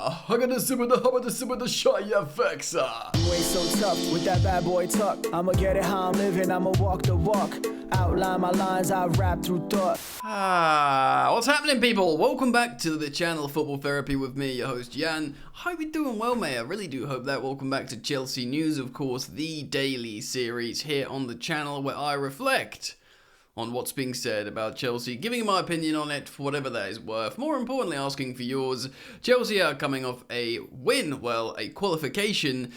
Hugga the shot ya vexa. You ain't so tough with that bad boy tuck. I'ma get it how I'm living, I'ma walk the walk. Outline my lines, I rap through thought. What's happening, people? Welcome back to the channel Football Therapy with me, your host Jan. I hope you're doing well, mate. I really do hope that. Welcome back to Chelsea News, of course, the daily series here on the channel where I reflect on what's being said about Chelsea, giving my opinion on it for whatever that is worth. More importantly, asking for yours. Chelsea are coming off a win, a qualification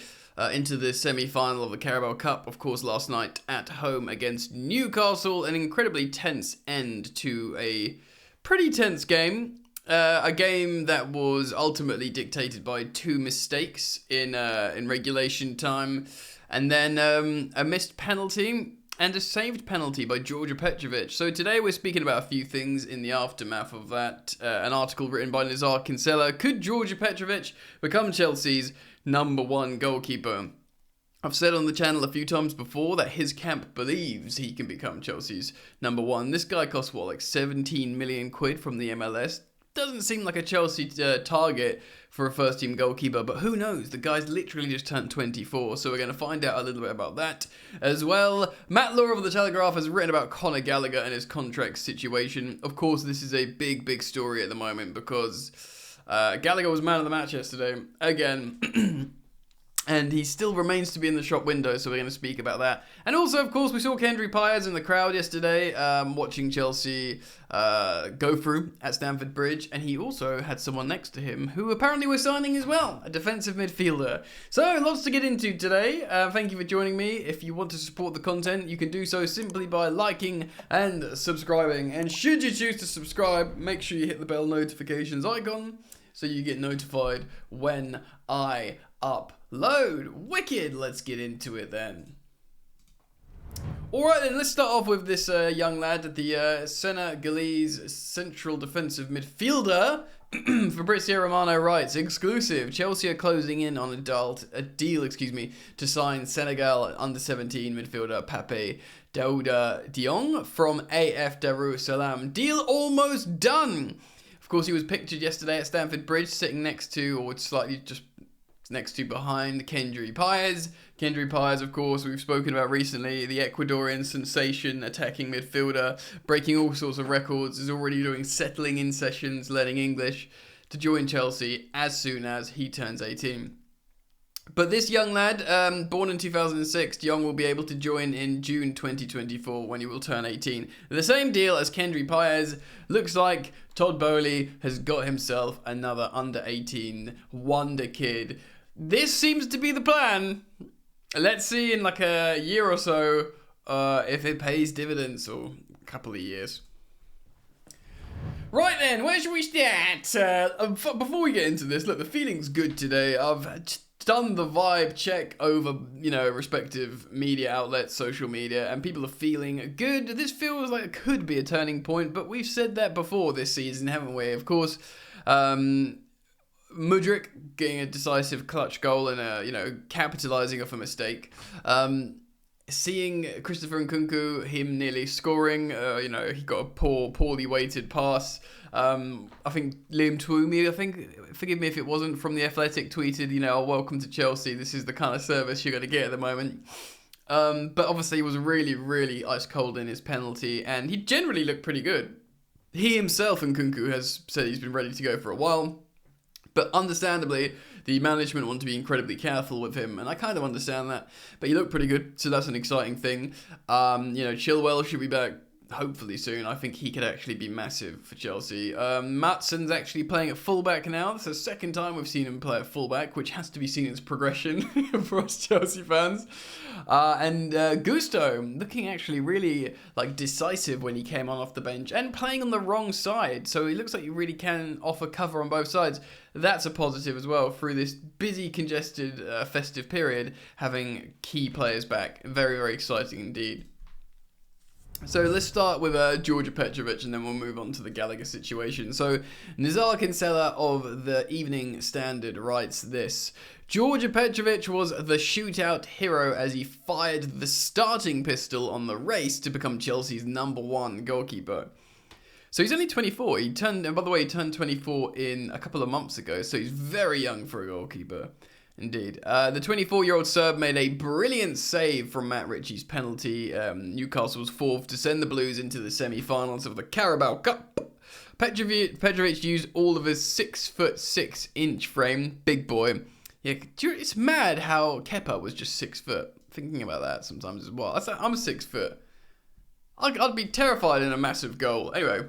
into the semi-final of the Carabao Cup, of course, last night at home against Newcastle. An incredibly tense end to a pretty tense game. A game that was ultimately dictated by two mistakes in regulation time, and then a missed penalty and a saved penalty by Petrovic. So today we're speaking about a few things in the aftermath of that. An article written by Nazar Kinsella. Could Petrovic become Chelsea's #1 goalkeeper? I've said on the channel a few times before that his camp believes he can become Chelsea's #1. This guy costs, 17 million quid from the MLS? Doesn't seem like a Chelsea target for a first-team goalkeeper, but who knows? The guy's literally just turned 24, so we're going to find out a little bit about that as well. Matt Law of The Telegraph has written about Conor Gallagher and his contract situation. Of course, this is a big story at the moment because Gallagher was man of the match yesterday, again. And he still remains to be in the shop window, so we're going to speak about that. And also, of course, we saw Kendry Páez in the crowd yesterday, watching Chelsea go through at Stamford Bridge. And he also had someone next to him who apparently was signing as well, a defensive midfielder. So, lots to get into today. Thank you for joining me. If you want to support the content, you can do so simply by liking and subscribing. And should you choose to subscribe, make sure you hit the bell notifications icon so you get notified when I upload. Wicked, let's get into it then. Alright then, let's start off with this young lad, the Senegalese central defensive midfielder. Fabrizio Romano writes, exclusive, Chelsea are closing in on a deal to sign Senegal under-17 midfielder Pape Daouda Diong from AF Darussalam. Deal almost done. Of course, he was pictured yesterday at Stamford Bridge, sitting next to, or slightly just next to behind, Kendry Páez. Kendry Páez, of course, we've spoken about recently, the Ecuadorian sensation, attacking midfielder, breaking all sorts of records, is already doing settling-in sessions, learning English, to join Chelsea as soon as he turns 18. But this young lad, born in 2006, Diong will be able to join in June 2024 when he will turn 18. The same deal as Kendry Páez. Looks like Todd Boehly has got himself another under-18 wonderkid. This seems to be the plan. Let's see in like a year or so if it pays dividends, or a couple of years. Right then, where should we start? Before we get into this, look, the feeling's good today. I've done the vibe check over, respective media outlets, social media, and people are feeling good. This feels like it could be a turning point, but we've said that before this season, haven't we? Of course, Mudryk getting a decisive clutch goal and, capitalising off a mistake. Seeing Christopher Nkunku, him nearly scoring, he got a poorly weighted pass. I think Liam Twomey, forgive me if it wasn't, from The Athletic tweeted, welcome to Chelsea. This is the kind of service you're going to get at the moment. But obviously he was really, really ice cold in his penalty, and he generally looked pretty good. He himself, Nkunku, has said he's been ready to go for a while. But understandably, the management want to be incredibly careful with him, and I kind of understand that. But he looked pretty good, so that's an exciting thing. Chilwell should be back hopefully soon. I think he could actually be massive for Chelsea. Matsson's actually playing at fullback now. It's the second time we've seen him play at fullback, which has to be seen as progression for us Chelsea fans. And Gusto looking actually really decisive when he came on off the bench and playing on the wrong side. So he looks like he really can offer cover on both sides. That's a positive as well through this busy, congested, festive period, having key players back. Very, very exciting indeed. So let's start with Petrovic, and then we'll move on to the Gallagher situation. So Nazar Kinsella of the Evening Standard writes this. Petrovic was the shootout hero as he fired the starting pistol on the race to become Chelsea's #1 goalkeeper. So he's only 24. And by the way, he turned 24 in a couple of months ago, so he's very young for a goalkeeper. Indeed. The 24-year-old Serb made a brilliant save from Matt Ritchie's penalty. Newcastle's fourth to send the Blues into the semi-finals of the Carabao Cup. Petrovic used all of his 6'6" frame. Big boy. Yeah, it's mad how Kepa was just 6 foot. Thinking about that sometimes as well. I'm 6 foot. I'd be terrified in a massive goal. Anyway,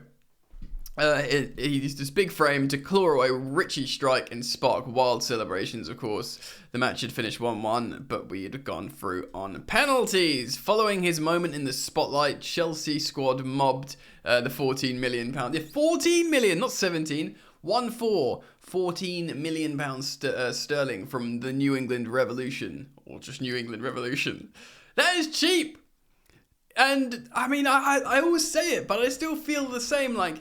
he used this big frame to claw away Ritchie's strike and spark wild celebrations, of course. The match had finished 1-1, but we had gone through on penalties. Following his moment in the spotlight, Chelsea squad mobbed the £14 million. Yeah, 14 million, not 17. 14 million pounds sterling from the New England Revolution, or just New England Revolution. That is cheap. And I mean, I always say it, but I still feel the same. Like,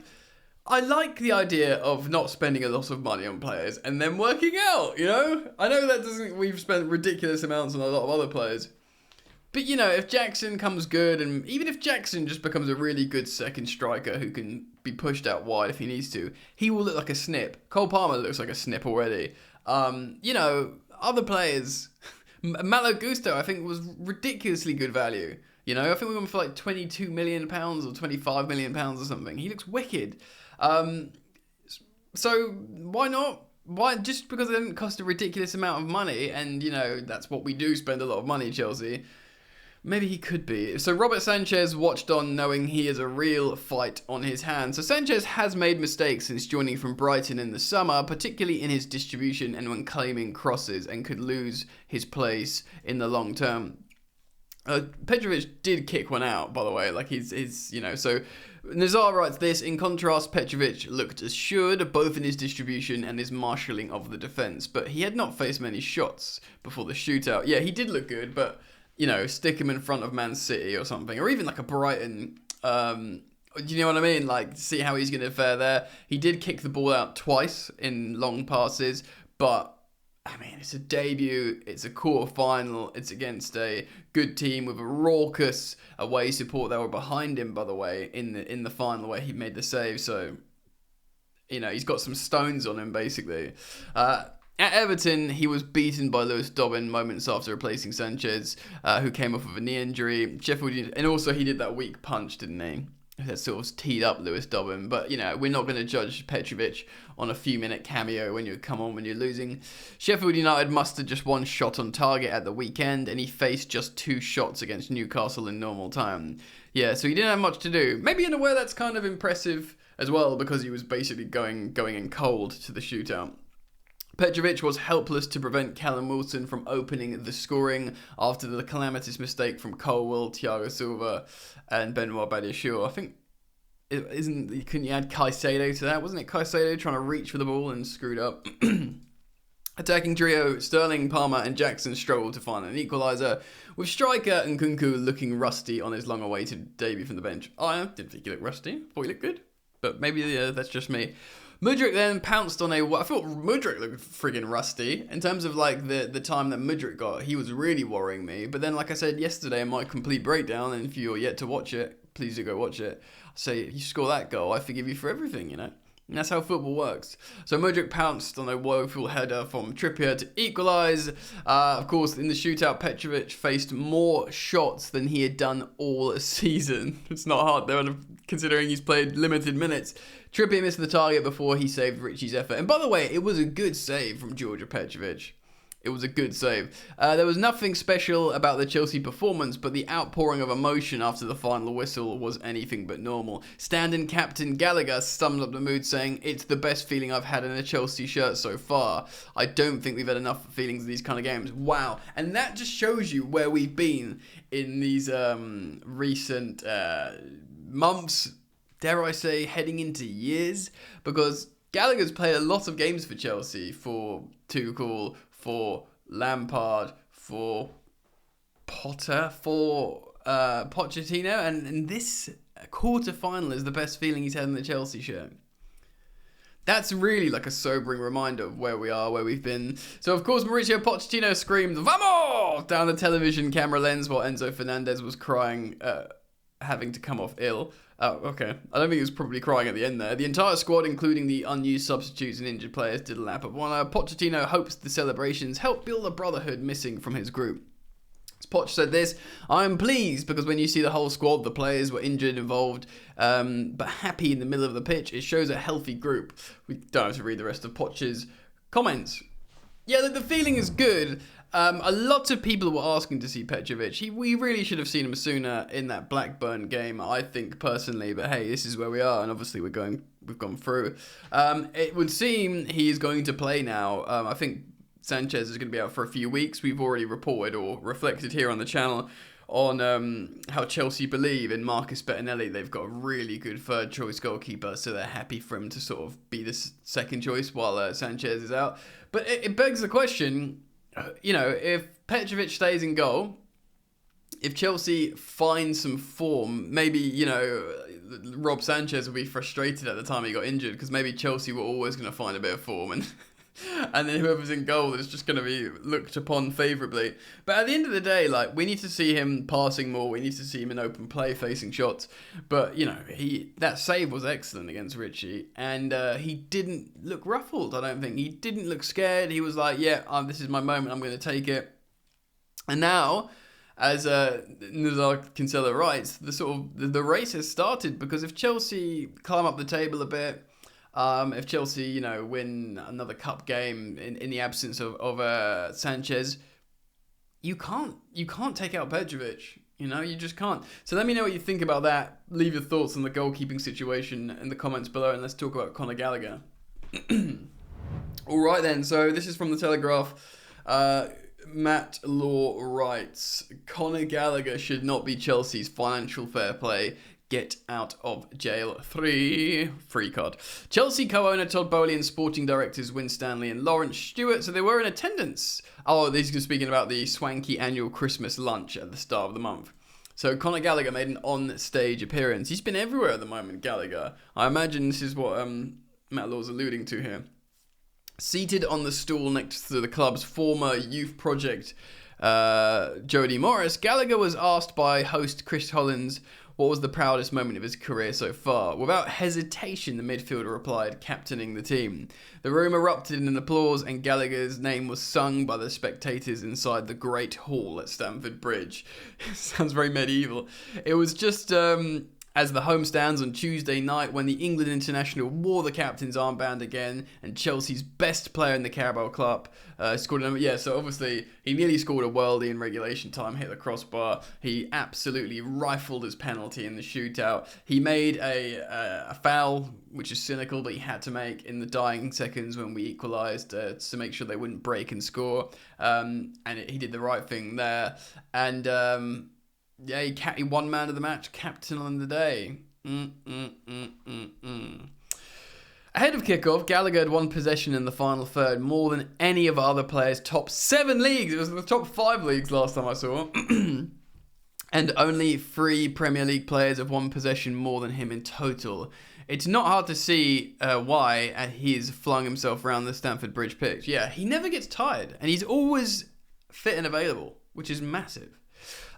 I like the idea of not spending a lot of money on players and then working out, you know? I know that doesn't, we've spent ridiculous amounts on a lot of other players. But, you know, if Jackson comes good, and even if Jackson just becomes a really good second striker who can be pushed out wide if he needs to, he will look like a snip. Cole Palmer looks like a snip already. You know, other players, Malo Gusto, I think, was ridiculously good value. You know, I think we went for like £22 million or £25 million or something. He looks wicked. So why not? Why, just because it didn't cost a ridiculous amount of money, and, you know, that's what we do, spend a lot of money, Chelsea. Maybe he could be. So Robert Sanchez watched on, knowing he has a real fight on his hands. So Sanchez has made mistakes since joining from Brighton in the summer, particularly in his distribution and when claiming crosses, and could lose his place in the long term. Petrovic did kick one out, by the way. Like, he's you know, so Nazar writes this: in contrast, Petrovic looked assured, both in his distribution and his marshalling of the defence, but he had not faced many shots before the shootout. Yeah, he did look good, but, you know, stick him in front of Man City or something, or even like a Brighton. Do you know what I mean? Like, see how he's going to fare there. He did kick the ball out twice in long passes, but I mean, it's a debut, it's a quarter-final, it's against a good team with a raucous away support that were behind him, by the way, in the final where he made the save. So, you know, he's got some stones on him, basically. At Everton, he was beaten by Lewis Dobbin moments after replacing Sanchez, who came off of a knee injury. Sheffield, and also he did that weak punch, didn't he? That sort of teed up Lewis Dobbin. But, you know, we're not going to judge Petrovic on a few-minute cameo when you come on when you're losing. Sheffield United mustered just one shot on target at the weekend, and he faced just 2 shots against Newcastle in normal time. Yeah, so he didn't have much to do. Maybe in a way that's kind of impressive as well, because he was basically going in cold to the shootout. Petrovic was helpless to prevent Callum Wilson from opening the scoring after the calamitous mistake from Colwill, Thiago Silva, and Benoit Badiashile. I think, couldn't you add Caicedo to that? Wasn't it Caicedo trying to reach for the ball and screwed up? Attacking trio, Sterling, Palmer and Jackson struggled to find an equaliser, with striker Nkunku looking rusty on his long-awaited debut from the bench. I didn't think he looked rusty. Thought he looked good. But maybe that's just me. Mudryk then pounced on I thought Mudryk looked friggin' rusty. In terms of, like, the time that Mudryk got, he was really worrying me. But then, like I said yesterday in my complete breakdown, and if you're yet to watch it, please do go watch it. I say, if you score that goal, I forgive you for everything, you know? And that's how football works. So Mudryk pounced on a woeful header from Trippier to equalise. Of course, in the shootout, Petrovic faced more shots than he had done all season. It's not hard, though, considering he's played limited minutes. Trippier missed the target before he saved Ritchie's effort. And by the way, it was a good save from Georgia Petrovic. It was a good save. There was nothing special about the Chelsea performance, but the outpouring of emotion after the final whistle was anything but normal. Stand-in captain Gallagher summed up the mood saying, "It's the best feeling I've had in a Chelsea shirt so far. I don't think we've had enough feelings in these kind of games." Wow. And that just shows you where we've been in these recent months, dare I say, heading into years, because Gallagher's played a lot of games for Chelsea, for Tuchel, for Lampard, for Potter, for Pochettino, and this quarter-final is the best feeling he's had in the Chelsea shirt. That's really like a sobering reminder of where we are, where we've been. So, of course, Mauricio Pochettino screamed, "Vamos!" down the television camera lens while Enzo Fernandez was crying having to come off ill. Oh, okay. I don't think he was probably crying at the end there. The entire squad, including the unused substitutes and injured players, did a lap of honour. Pochettino hopes the celebrations help build a brotherhood missing from his group. As Poch said this, I am pleased because when you see the whole squad, the players were injured, involved, but happy in the middle of the pitch, it shows a healthy group. We don't have to read the rest of Poch's comments. Yeah, the feeling is good. A lot of people were asking to see Petrovic. We really should have seen him sooner in that Blackburn game, I think, personally. But hey, this is where we are, and obviously we've gone through. It would seem he is going to play now. I think Sanchez is going to be out for a few weeks. We've already reported or reflected here on the channel on how Chelsea believe in Marcus Bettinelli. They've got a really good third choice goalkeeper, so they're happy for him to sort of be the second choice while Sanchez is out. But it begs the question, you know, if Petrovic stays in goal, if Chelsea find some form, maybe, you know, Rob Sanchez will be frustrated at the time he got injured because maybe Chelsea were always going to find a bit of form and then whoever's in goal is just going to be looked upon favourably. But at the end of the day, like, we need to see him passing more. We need to see him in open play, facing shots. But, you know, that save was excellent against Richie. And he didn't look ruffled, I don't think. He didn't look scared. He was like, yeah, this is my moment. I'm going to take it. And now, as Nazar Kinsella writes, the race has started, because if Chelsea climb up the table a bit, if Chelsea, you know, win another cup game in the absence of Sanchez, you can't take out Petrovic. You know, you just can't. So let me know what you think about that. Leave your thoughts on the goalkeeping situation in the comments below, and let's talk about Conor Gallagher. All right then. So this is from the Telegraph. Matt Law writes, Conor Gallagher should not be Chelsea's financial fair play. Get out of jail 3 free card. Chelsea co-owner Todd Boehly and sporting directors Winstanley and Lawrence Stewart, so they were in attendance. Oh, these are speaking about the swanky annual Christmas lunch at the start of the month. So Conor Gallagher made an on-stage appearance. He's been everywhere at the moment, Gallagher. I imagine this is what Matt Law's alluding to here. Seated on the stool next to the club's former youth project, Jody Morris, Gallagher was asked by host Chris Hollins what was the proudest moment of his career so far. Without hesitation, the midfielder replied, captaining the team. The room erupted in applause, and Gallagher's name was sung by the spectators inside the Great Hall at Stamford Bridge. Sounds very medieval. It was just as the homestands on Tuesday night when the England international wore the captain's armband again, and Chelsea's best player in the Carabao Cup scored a number. Yeah, so obviously he nearly scored a worldie in regulation time, hit the crossbar. He absolutely rifled his penalty in the shootout. He made a foul, which is cynical, but he had to make in the dying seconds when we equalised to make sure they wouldn't break and score. And he did the right thing there. And yeah, he won man of the match, captain on the day. Ahead of kickoff, Gallagher had won possession in the final third more than any of our other players' top 7 leagues. It was the top 5 leagues last time I saw. And only 3 Premier League players have won possession more than him in total. It's not hard to see why he's flung himself around the Stamford Bridge pitch. Yeah, he never gets tired, and he's always fit and available, which is massive.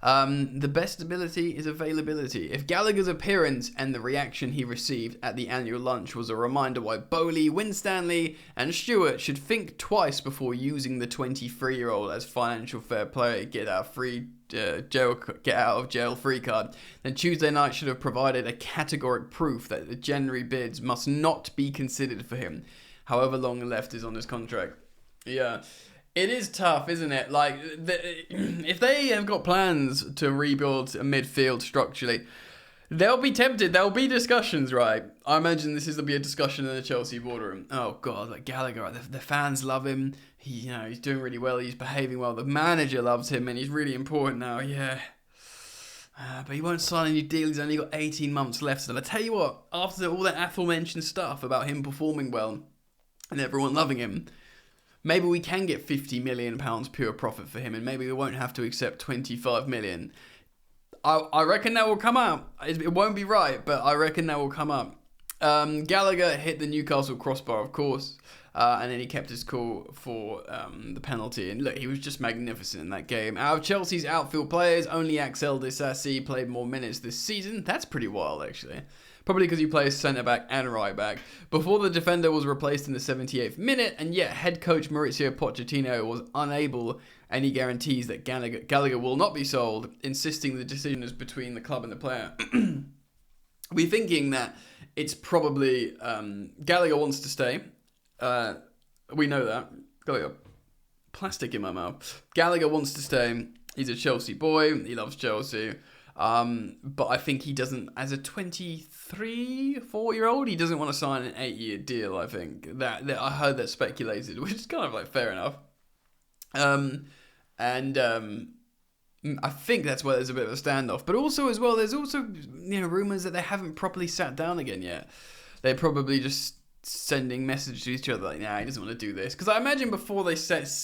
The best ability is availability. If Gallagher's appearance and the reaction he received at the annual lunch was a reminder why Boehly, Winstanley and Stewart should think twice before using the 23-year-old as financial fair play, get out of jail free card, then Tuesday night should have provided a categoric proof that the January bids must not be considered for him, however long left is on his contract. Yeah. It is tough, isn't it? Like, if they have got plans to rebuild a midfield structurally, they'll be tempted. There'll be discussions, right? I imagine this is to be a discussion in the Chelsea boardroom. Oh God, like Gallagher, the fans love him. He's doing really well. He's behaving well. The manager loves him, and he's really important now. Yeah. But he won't sign a new deal. He's only got 18 months left. So I tell you what, after all that aforementioned stuff about him performing well and everyone loving him, maybe we can get £50 million pure profit for him, and maybe we won't have to accept 25 million. I reckon that will come up. It won't be right, but I reckon that will come up. Gallagher hit the Newcastle crossbar, of course. and then he kept his cool for the penalty. And look, he was just magnificent in that game. Out of Chelsea's outfield players, only Axel Disasi played more minutes this season. That's pretty wild, actually. Probably because he plays centre-back and right-back. Before the defender was replaced in the 78th minute, and yet head coach Mauricio Pochettino was unable any guarantees that Gallagher will not be sold, insisting the decision is between the club and the player. We're thinking that it's probably Gallagher wants to stay. We know that. Got a plastic in my mouth. Gallagher wants to stay. He's a Chelsea boy. He loves Chelsea. But I think he doesn't, as a 23, 4-year-old, he doesn't want to sign an 8-year deal, I think. That I heard that speculated, which is kind of like fair enough. I think that's where there's a bit of a standoff. But also as well, there's also rumours that they haven't properly sat down again yet. They're probably just sending messages to each other like, nah, he doesn't want to do this. Because I imagine before they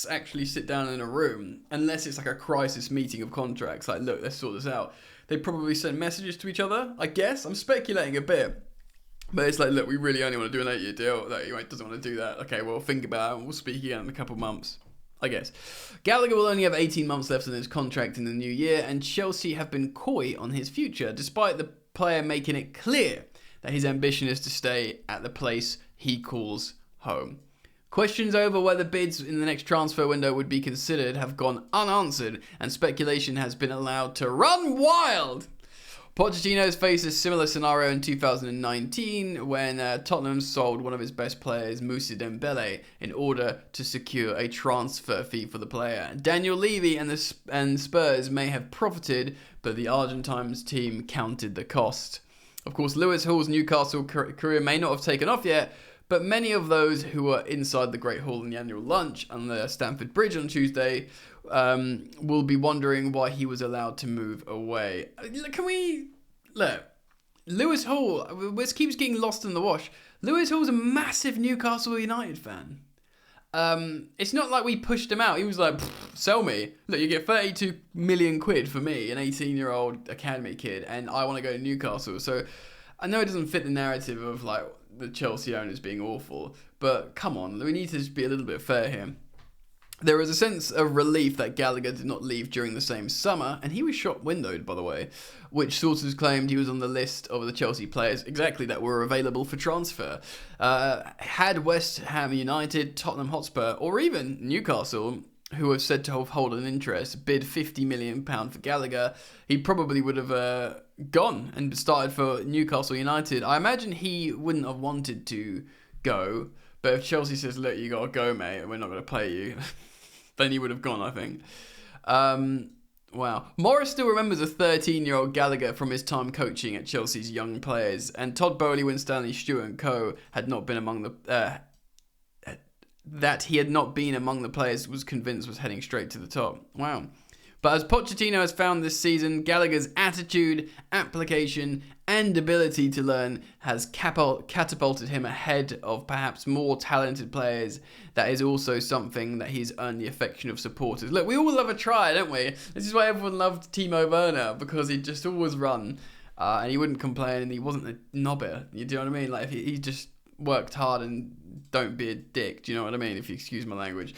actually sit down in a room, unless it's like a crisis meeting of contracts, like, look, let's sort this out, they probably send messages to each other, I guess. I'm speculating a bit. But it's like, look, we really only want to do an 8-year deal. Like, he doesn't want to do that. Okay, well, think about it, and we'll speak again in a couple of months, I guess. Gallagher will only have 18 months left on his contract in the new year, and Chelsea have been coy on his future, despite the player making it clear that his ambition is to stay at the place he calls home. Questions over whether bids in the next transfer window would be considered have gone unanswered, and speculation has been allowed to run wild. Pochettino has faced a similar scenario in 2019 when Tottenham sold one of his best players, Moussa Dembele, in order to secure a transfer fee for the player. Daniel Levy and Spurs may have profited, but the Argentines team counted the cost. Of course, Lewis Hall's Newcastle career may not have taken off yet, but many of those who were inside the Great Hall in the annual lunch on the Stamford Bridge on Tuesday will be wondering why he was allowed to move away. Look, Lewis Hall, this keeps getting lost in the wash. Lewis Hall's a massive Newcastle United fan. It's not like we pushed him out. He was like, sell me. Look, you get 32 million quid for me, an 18-year-old academy kid, and I want to go to Newcastle. So I know it doesn't fit the narrative of like the Chelsea owners being awful, but come on, we need to just be a little bit fair here. There was a sense of relief that Gallagher did not leave during the same summer, and he was shop windowed, by the way, which sources claimed he was on the list of the Chelsea players exactly that were available for transfer. Had West Ham United, Tottenham Hotspur, or even Newcastle, who are said to have hold an interest, bid £50 million for Gallagher, he probably would have gone and started for Newcastle United. I imagine he wouldn't have wanted to go, but if Chelsea says, look, you got to go, mate, and we're not going to play you, then he would have gone, I think. Wow. Morris still remembers a 13-year-old Gallagher from his time coaching at Chelsea's young players, and Todd Bowley, Winstanley, Stewart and co. had not been among the... that he had not been among the players was convinced was heading straight to the top. Wow. But as Pochettino has found this season, Gallagher's attitude, application, and ability to learn has catapulted him ahead of perhaps more talented players. That is also something that he's earned the affection of supporters. Look, we all love a try, don't we? This is why everyone loved Timo Werner, because he'd just always run, and he wouldn't complain, and he wasn't a knobber. You do know what I mean? Like, he just worked hard and don't be a dick. Do you know what I mean? If you excuse my language.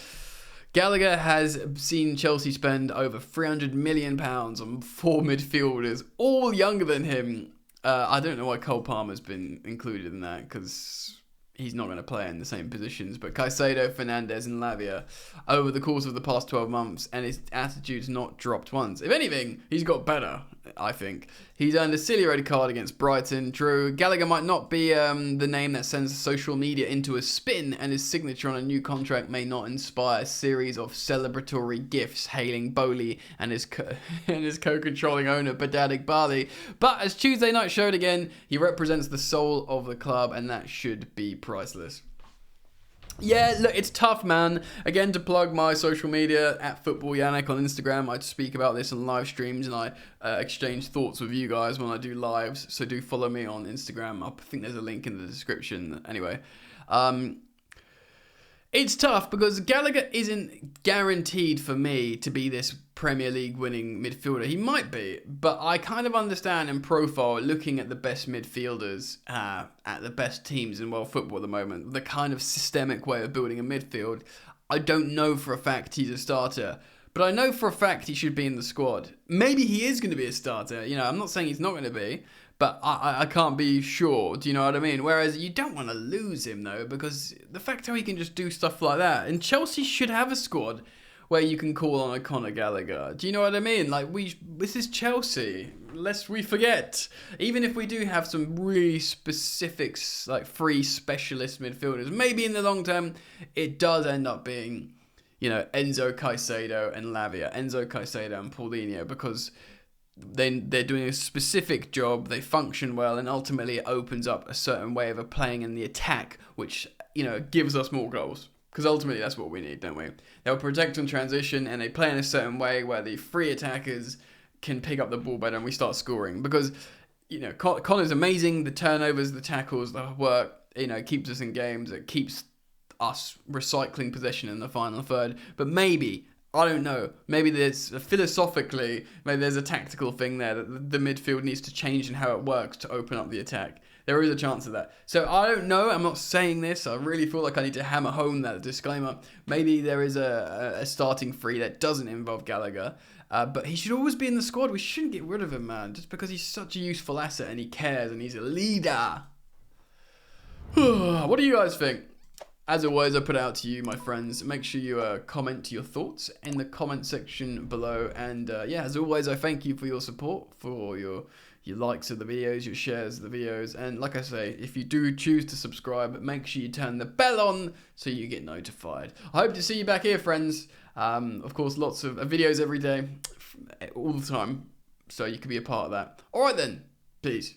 Gallagher has seen Chelsea spend over £300 million on 4 midfielders, all younger than him. I don't know why Cole Palmer's been included in that, because he's not going to play in the same positions. But Caicedo, Fernandes and Lavia over the course of the past 12 months, and his attitude's not dropped once. If anything, he's got better, I think. He's earned a silly red card against Brighton. True, Gallagher might not be the name that sends social media into a spin, and his signature on a new contract may not inspire a series of celebratory gifs hailing Bowley and his co-controlling owner, Badad Iqbali. But as Tuesday night showed again, he represents the soul of the club, and that should be priceless. Yeah, look, it's tough, man. Again, to plug my social media, at Football Yannick on Instagram. I speak about this on live streams, and I exchange thoughts with you guys when I do lives. So do follow me on Instagram. I think there's a link in the description. Anyway, It's tough because Gallagher isn't guaranteed for me to be this Premier League winning midfielder. He might be, but I kind of understand in profile, looking at the best midfielders at the best teams in world football at the moment, the kind of systemic way of building a midfield. I don't know for a fact he's a starter, but I know for a fact he should be in the squad. Maybe he is going to be a starter. You know, I'm not saying he's not going to be, but I can't be sure. Do you know what I mean? Whereas you don't want to lose him, though, because the fact how he can just do stuff like that. And Chelsea should have a squad where you can call on a Conor Gallagher. Do you know what I mean? Like, this is Chelsea. Lest we forget. Even if we do have some really specific, like, free specialist midfielders, maybe in the long term, it does end up being, you know, Enzo Caicedo and Lavia. Enzo Caicedo and Paulinho, because they're doing a specific job, they function well, and ultimately it opens up a certain way of playing in the attack, which, you know, gives us more goals. Because ultimately that's what we need, don't we? They'll protect on transition, and they play in a certain way where the free attackers can pick up the ball better and we start scoring. Because, you know, Connor's amazing, the turnovers, the tackles, the work, you know, keeps us in games, it keeps us recycling possession in the final third. But maybe, I don't know, maybe there's philosophically, maybe there's a tactical thing there that the midfield needs to change in how it works to open up the attack. There is a chance of that. So I don't know, I'm not saying this, I really feel like I need to hammer home that disclaimer. Maybe there is a starting three that doesn't involve Gallagher, but he should always be in the squad. We shouldn't get rid of him, man, just because he's such a useful asset and he cares and he's a leader. What do you guys think? As always, I put it out to you, my friends. Make sure you comment your thoughts in the comment section below. And yeah, as always, I thank you for your support, for your likes of the videos, your shares of the videos. And like I say, if you do choose to subscribe, make sure you turn the bell on so you get notified. I hope to see you back here, friends. Of course, lots of videos every day, all the time. So you can be a part of that. All right then, peace.